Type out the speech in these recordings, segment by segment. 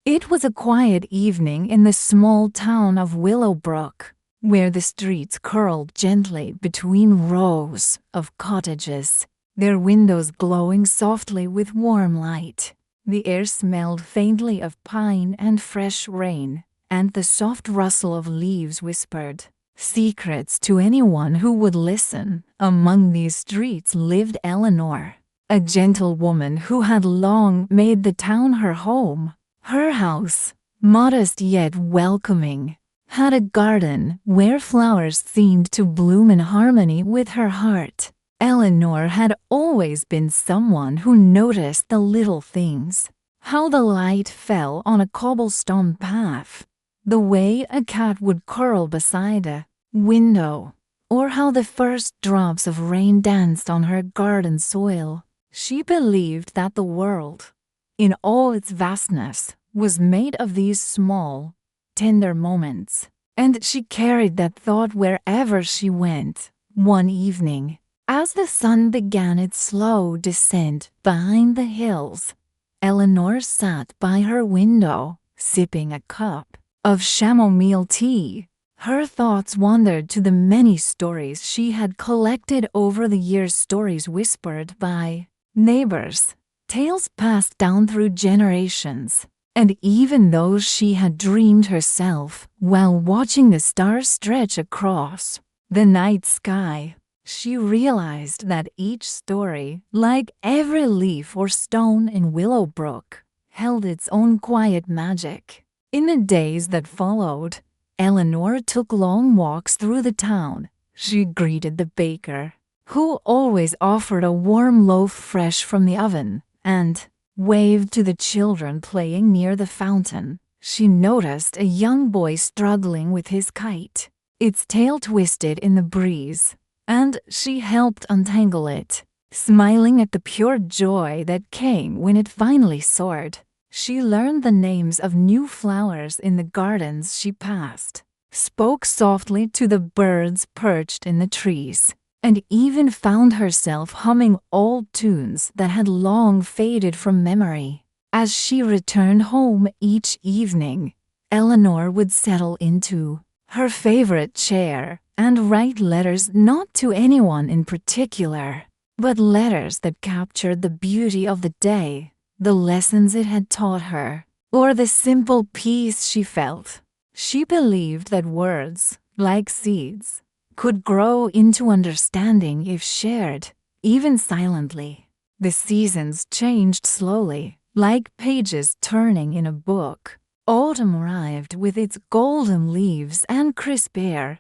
It was a quiet evening in the small town of Willowbrook, where the streets curled gently between rows of cottages, their windows glowing softly with warm light. The air smelled faintly of pine and fresh rain, and the soft rustle of leaves whispered secrets to anyone who would listen. Among these streets lived Eleanor, a gentle woman who had long made the town her home. Her house, modest yet welcoming, had a garden where flowers seemed to bloom in harmony with her heart. Eleanor had always been someone who noticed the little things: how the light fell on a cobblestone path, the way a cat would curl beside a window, or how the first drops of rain danced on her garden soil. She believed that the world, in all its vastness, was made of these small, tender moments, and she carried that thought wherever she went. One evening, as the sun began its slow descent behind the hills, Eleanor sat by her window, sipping a cup of chamomile tea. Her thoughts wandered to the many stories she had collected over the years, stories whispered by neighbors, tales passed down through generations, and even those she had dreamed herself while watching the stars stretch across the night sky. She realized that each story, like every leaf or stone in Willowbrook, held its own quiet magic. In the days that followed, Eleanor took long walks through the town. She greeted the baker, who always offered a warm loaf fresh from the oven, and waved to the children playing near the fountain. She noticed a young boy struggling with his kite. Its tail twisted in the breeze, and she helped untangle it, smiling at the pure joy that came when it finally soared. She learned the names of new flowers in the gardens she passed, spoke softly to the birds perched in the trees, and even found herself humming old tunes that had long faded from memory. As she returned home each evening, Eleanor would settle into her favorite chair and write letters, not to anyone in particular, but letters that captured the beauty of the day, the lessons it had taught her, or the simple peace she felt. She believed that words, like seeds, could grow into understanding if shared, even silently. The seasons changed slowly, like pages turning in a book. Autumn arrived with its golden leaves and crisp air.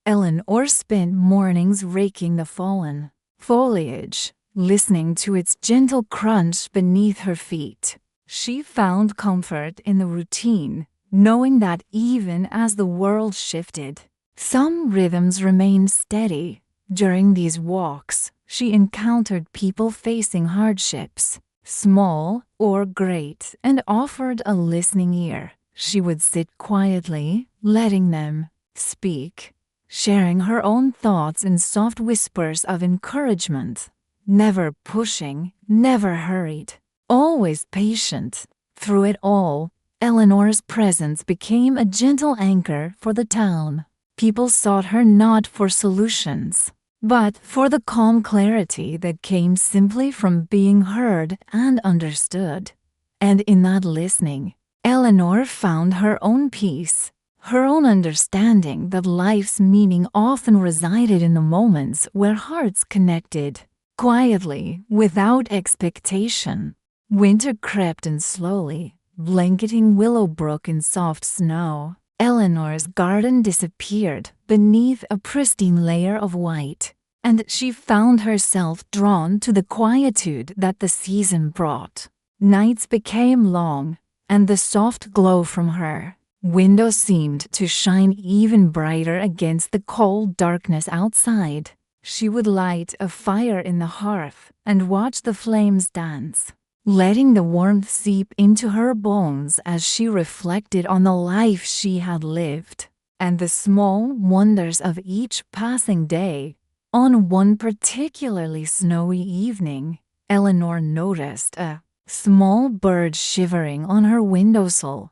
Eleanor spent mornings raking the fallen foliage, listening to its gentle crunch beneath her feet. She found comfort in the routine, knowing that even as the world shifted, some rhythms remained steady. During these walks, she encountered people facing hardships, small or great, and offered a listening ear. She would sit quietly, letting them speak, sharing her own thoughts in soft whispers of encouragement. Never pushing, never hurried, always patient. Through it all, Eleanor's presence became a gentle anchor for the town. People sought her not for solutions, but for the calm clarity that came simply from being heard and understood. And in that listening, Eleanor found her own peace, her own understanding that life's meaning often resided in the moments where hearts connected, quietly, without expectation. Winter crept in slowly, blanketing Willowbrook in soft snow. Eleanor's garden disappeared beneath a pristine layer of white, and she found herself drawn to the quietude that the season brought. Nights became long, and the soft glow from her window seemed to shine even brighter against the cold darkness outside. She would light a fire in the hearth and watch the flames dance, letting the warmth seep into her bones as she reflected on the life she had lived and the small wonders of each passing day. On one particularly snowy evening, Eleanor noticed a small bird shivering on her windowsill.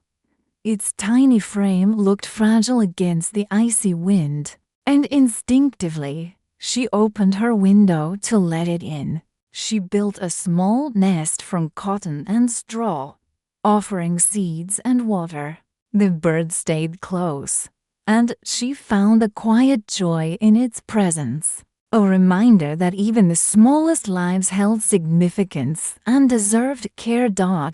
Its tiny frame looked fragile against the icy wind, and instinctively, she opened her window to let it in. She built a small nest from cotton and straw, offering seeds and water. The bird stayed close, and she found a quiet joy in its presence, a reminder that even the smallest lives held significance and deserved care.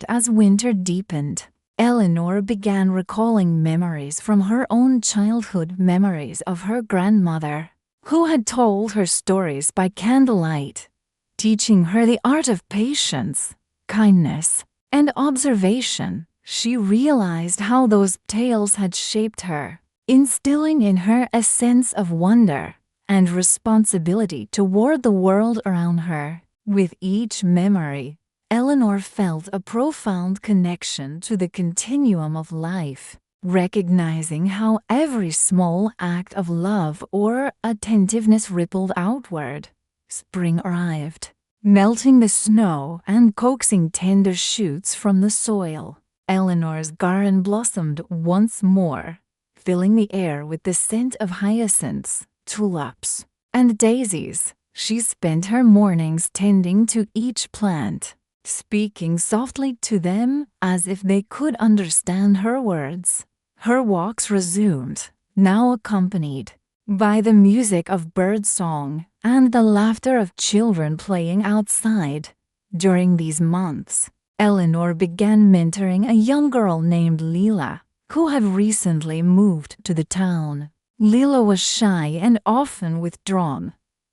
As winter deepened, Eleanor began recalling memories from her own childhood, memories of her grandmother, who had told her stories by candlelight, teaching her the art of patience, kindness, and observation. She realized how those tales had shaped her, instilling in her a sense of wonder and responsibility toward the world around her. With each memory, Eleanor felt a profound connection to the continuum of life, recognizing how every small act of love or attentiveness rippled outward. Spring arrived, melting the snow and coaxing tender shoots from the soil. Eleanor's garden blossomed once more, filling the air with the scent of hyacinths, tulips, and daisies. She spent her mornings tending to each plant, speaking softly to them as if they could understand her words. Her walks resumed, now accompanied by the music of birdsong and the laughter of children playing outside. During these months, Eleanor began mentoring a young girl named Leela, who had recently moved to the town. Leela was shy and often withdrawn,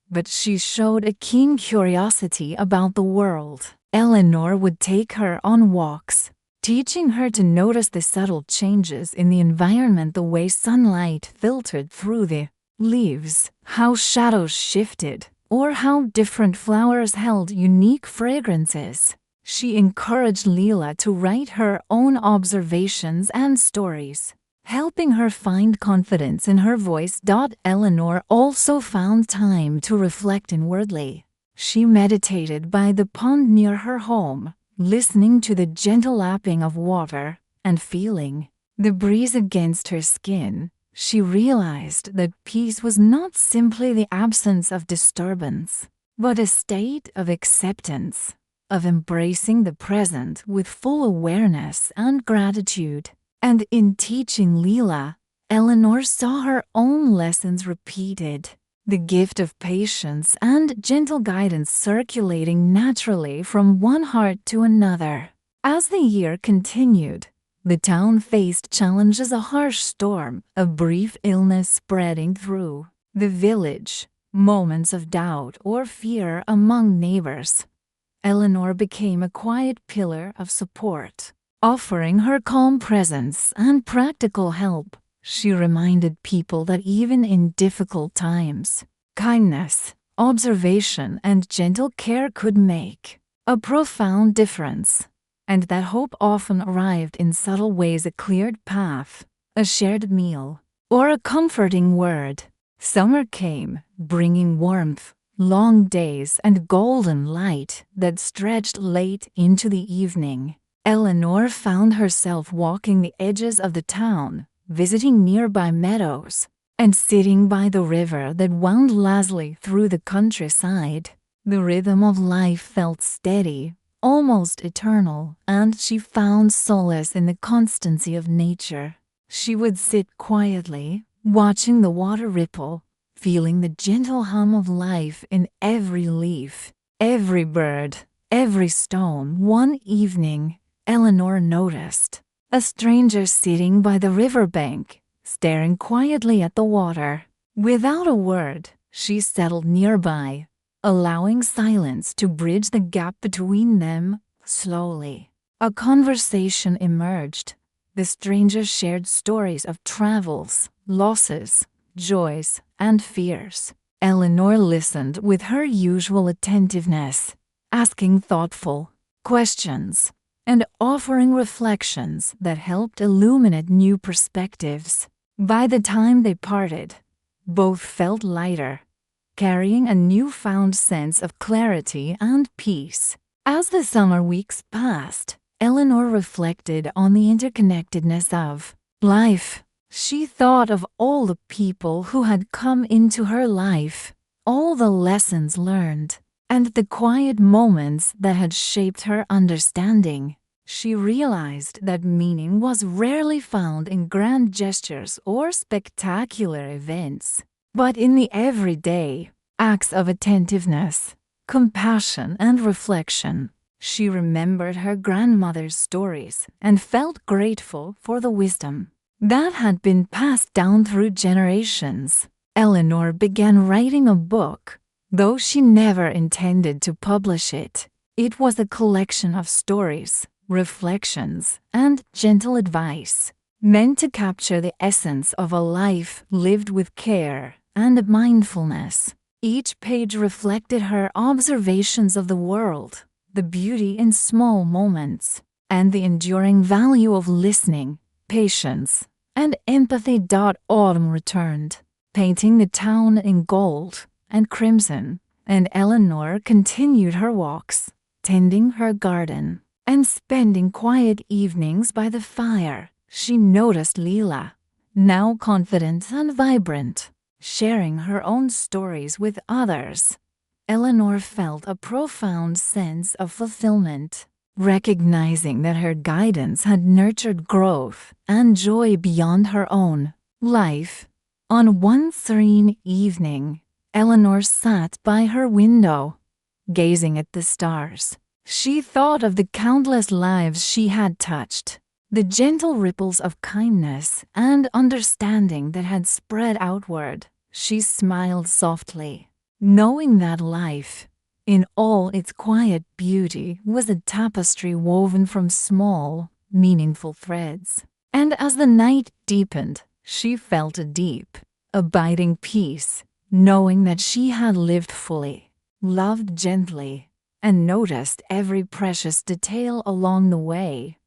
but she showed a keen curiosity about the world. Eleanor would take her on walks, teaching her to notice the subtle changes in the environment, the way sunlight filtered through the leaves, how shadows shifted, or how different flowers held unique fragrances. She encouraged Leela to write her own observations and stories, helping her find confidence in her voice. Eleanor also found time to reflect inwardly. She meditated by the pond near her home, listening to the gentle lapping of water and feeling the breeze against her skin. She realized that peace was not simply the absence of disturbance, but a state of acceptance, of embracing the present with full awareness and gratitude. And in teaching Leela, Eleanor saw her own lessons repeated, the gift of patience and gentle guidance circulating naturally from one heart to another. As the year continued, the town faced challenges: a harsh storm, a brief illness spreading through the village, moments of doubt or fear among neighbors. Eleanor became a quiet pillar of support, offering her calm presence and practical help. She reminded people that even in difficult times, kindness, observation, and gentle care could make a profound difference, and that hope often arrived in subtle ways: a cleared path, a shared meal, or a comforting word. Summer came, bringing warmth, long days, and golden light that stretched late into the evening. Eleanor found herself walking the edges of the town, visiting nearby meadows, and sitting by the river that wound lazily through the countryside. The rhythm of life felt steady, almost eternal, and she found solace in the constancy of nature. She would sit quietly, watching the water ripple, feeling the gentle hum of life in every leaf, every bird, every stone. One evening, Eleanor noticed a stranger sitting by the riverbank, staring quietly at the water. Without a word, she settled nearby, allowing silence to bridge the gap between them. Slowly, a conversation emerged. The stranger shared stories of travels, losses, joys, and fears. Eleanor listened with her usual attentiveness, asking thoughtful questions and offering reflections that helped illuminate new perspectives. By the time they parted, both felt lighter, carrying a newfound sense of clarity and peace. As the summer weeks passed, Eleanor reflected on the interconnectedness of life. She thought of all the people who had come into her life, all the lessons learned, and the quiet moments that had shaped her understanding. She realized that meaning was rarely found in grand gestures or spectacular events, but in the everyday acts of attentiveness, compassion, and reflection. She remembered her grandmother's stories and felt grateful for the wisdom that had been passed down through generations. Eleanor began writing a book, though she never intended to publish it. It was a collection of stories, reflections, and gentle advice, meant to capture the essence of a life lived with care and mindfulness. Each page reflected her observations of the world, the beauty in small moments, and the enduring value of listening, patience, and empathy. Autumn returned, painting the town in gold and crimson, and Eleanor continued her walks, tending her garden, and spending quiet evenings by the fire. She noticed Leela, now confident and vibrant, sharing her own stories with others. Eleanor felt a profound sense of fulfillment, recognizing that her guidance had nurtured growth and joy beyond her own life. On one serene evening, Eleanor sat by her window, gazing at the stars. She thought of the countless lives she had touched, the gentle ripples of kindness and understanding that had spread outward. She smiled softly, knowing that life, in all its quiet beauty, was a tapestry woven from small, meaningful threads. And as the night deepened, she felt a deep, abiding peace, knowing that she had lived fully, loved gently, and noticed every precious detail along the way.